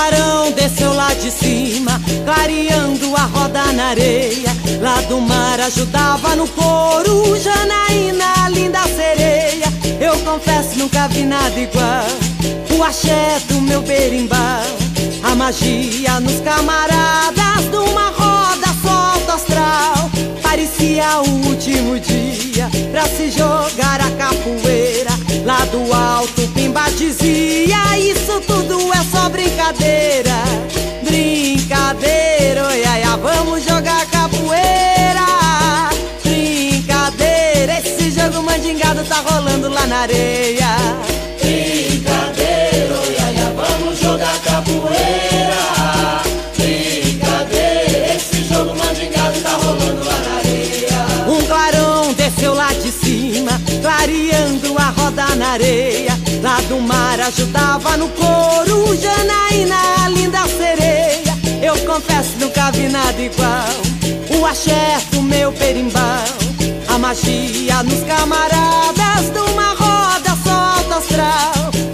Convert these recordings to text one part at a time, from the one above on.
clarão desceu lá de cima, clareando a roda na areia. Lá do mar ajudava no coro Janaína, linda sereia. Eu confesso, nunca vi nada igual o axé do meu berimbau. A magia nos camaradas de uma roda solta astral. Parecia o último dia pra se jogar a capoeira. Lá do alto Pimba dizia: isso tudo é só brincadeira. Brincadeira, oi, ai, ai, vamos jogar capoeira. Brincadeira, esse jogo mandingado tá rolando lá na areia. Brincadeira, oi, ai, ai, vamos jogar capoeira. Brincadeira, esse jogo mandingado tá rolando lá na areia. Um clarão desceu lá de cima, clareando a roda na areia. Lá do mar ajudava no coro Janaína, linda sereia. Eu confesso, nunca vi nada igual o axé do meu berimbau. A magia nos camaradas de uma roda solta astral.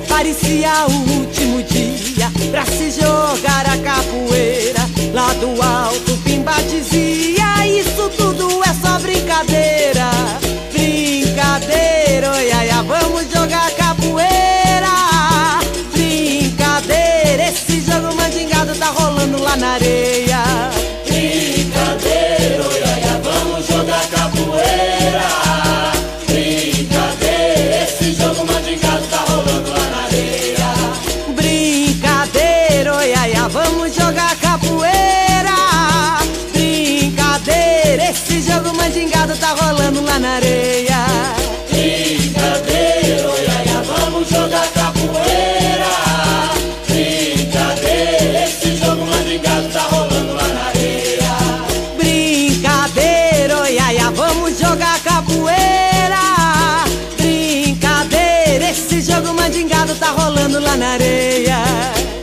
Parecia o último dia pra se jogar a capoeira. Lá do alto Pimba dizia: isso tudo é só brincadeira. Brincadeira, oi, ai, ai, vamos jogar capoeira. Brincadeira, esse jogo mandingado tá rolando lá na areia. Brincadeira, oi, ai, ai, vamos jogar capoeira. Brincadeira, esse jogo mandingado tá rolando lá na areia. Brincadeira, oi, ai, ai, vamos jogar capoeira. Brincadeira, esse jogo mandingado tá rolando lá na areia. Brincadeira, oi, ai, ai, vamos jogar capoeira. Brincadeira, esse jogo mandingado tá rolando lá na areia. Brincadeira, oi, ai, ai, vamos jogar capoeira. Brincadeira, esse jogo mandingado tá rolando lá na areia.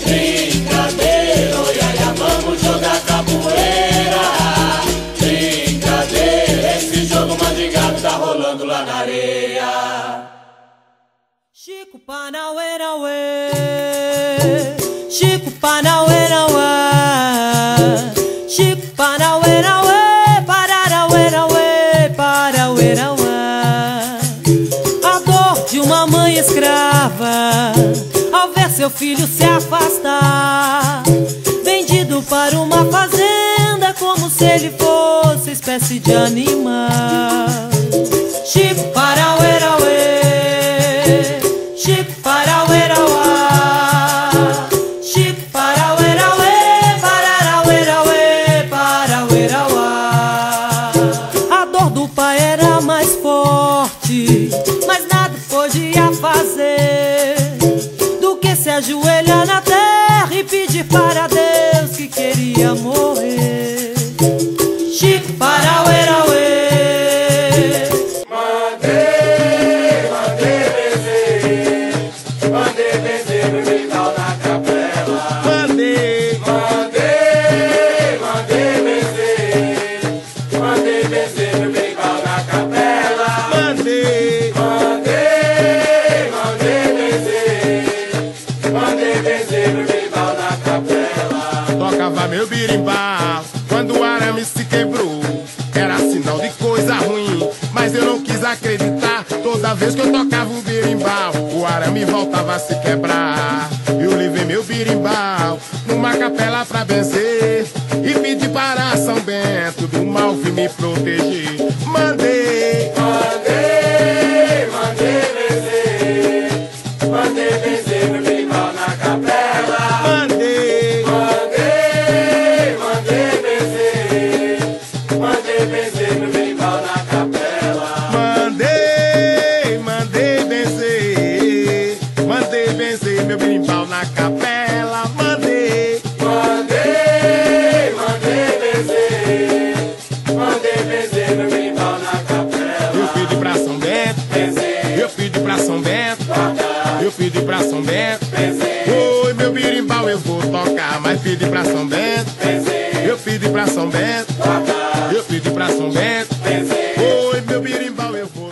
Brincadeira, oi, ai, ai, vamos jogar capoeira. Brincadeira, esse jogo mandingado tá rolando lá na areia. Chico Panauê, nauê, Chico Panauê, nauê, Chico Panauê, nauê, Pararauê, nauê, Parauê, nauê. A dor de uma mãe escrava ao ver seu filho se afastar, vendido para uma fazenda como se ele fosse espécie de animal. Chico Panauê, nauê, Chico Panauê, nauá, Chico Panauê, nauê, Pararauê, nauê, Parauê, nauá. A dor do pai era mais forte, mas nada podia fazer do que se ajoelhar na terra e pedir para Deus que queria morrer. Chico Panauê, nauê, Mandei benzer meu berimbau na capela. Mandei benzer meu berimbau na capela. Mandei benzer meu berimbau na capela. Tocava meu birimbau quando o arame se quebrou. Era sinal de coisa ruim, mas eu não quis acreditar. Toda vez que eu tocava o birimbau, o arame voltava a se quebrar. Eu levei meu birimbau numa capela pra benzer e pedi para São Bento do mal vir me proteger. Mandei benzer meu berimbau na capela. Mandei benzer meu berimbau na capela. Mandei benzer meu birimbau na capela. Mandei benzer meu berimbau na capela. Eu pedi pra São Bento, Benzer, eu pedi pra São Bento, eu pedi pra São Bento. benzer, Oi, meu birimbau eu vou tocar, mas pedi pra São Bento, benzer, eu pedi pra São Bento, eu pedi pra São Bento. benzer. Oi, meu birimbau eu vou